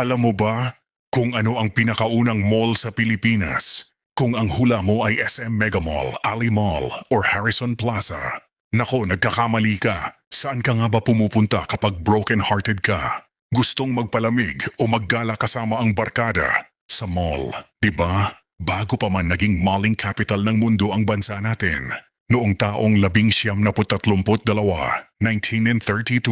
Alam mo ba kung ano ang pinakaunang mall sa Pilipinas? Kung ang hula mo ay SM Mega Mall, Ali Mall, or Harrison Plaza. Nako, nagkakamali ka. Saan ka nga ba pumupunta kapag broken-hearted ka? Gustong magpalamig o maggala kasama ang barkada? Sa mall, di ba? Bago pa man naging malling capital ng mundo ang bansa natin. Noong taong 1932,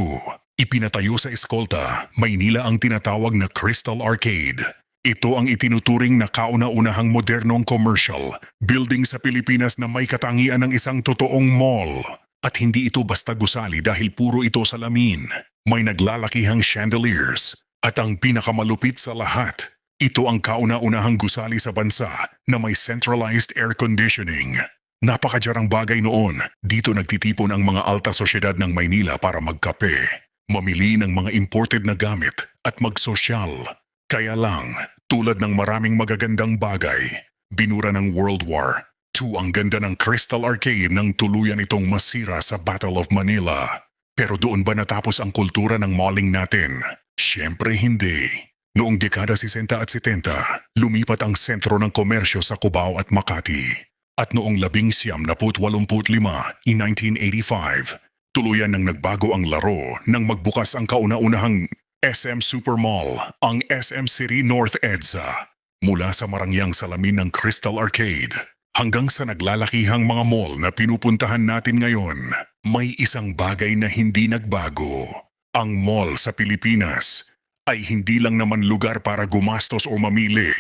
ipinatayo sa Escolta, Maynila ang tinatawag na Crystal Arcade. Ito ang itinuturing na kauna-unahang modernong commercial building sa Pilipinas na may katangian ng isang totoong mall. At hindi ito basta gusali dahil puro ito salamin. May naglalakihang chandeliers. At ang pinakamalupit sa lahat, ito ang kauna-unahang gusali sa bansa na may centralized air conditioning. Napakadyarang bagay noon, dito nagtitipon ang mga alta sosyedad ng Maynila para magkape, mamili ng mga imported na gamit at magsosyal. Kaya lang, tulad ng maraming magagandang bagay, binura ng World War II ang ganda ng Crystal Arcade nang tuluyan itong masira sa Battle of Manila. Pero doon ba natapos ang kultura ng malling natin? Siyempre hindi. Noong dekada 60 at 70, lumipat ang sentro ng komersyo sa Cubao at Makati. At noong 1985, in 1985, tuluyan nang nagbago ang laro nang magbukas ang kauna-unahang SM Supermall, ang SM City North EDSA. Mula sa marangyang salamin ng Crystal Arcade hanggang sa naglalakihang mga mall na pinupuntahan natin ngayon, may isang bagay na hindi nagbago. Ang mall sa Pilipinas ay hindi lang naman lugar para gumastos o mamili.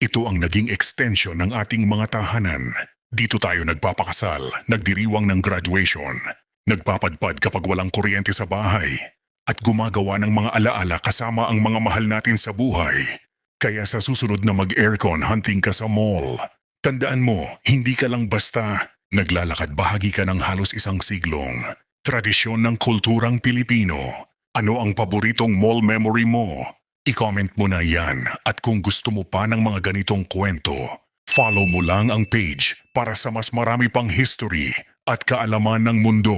Ito ang naging extension ng ating mga tahanan. Dito tayo nagpapakasal, nagdiriwang ng graduation, nagpapadpad kapag walang kuryente sa bahay, at gumagawa ng mga alaala kasama ang mga mahal natin sa buhay. Kaya sa susunod na mag-aircon hunting ka sa mall, tandaan mo, hindi ka lang basta naglalakad, bahagi ka ng halos isang siglong tradisyon ng kulturang Pilipino. Ano ang paboritong mall memory mo? I-comment mo na yan, at kung gusto mo pa ng mga ganitong kwento, follow mo lang ang page para sa mas marami pang history at kaalaman ng mundo.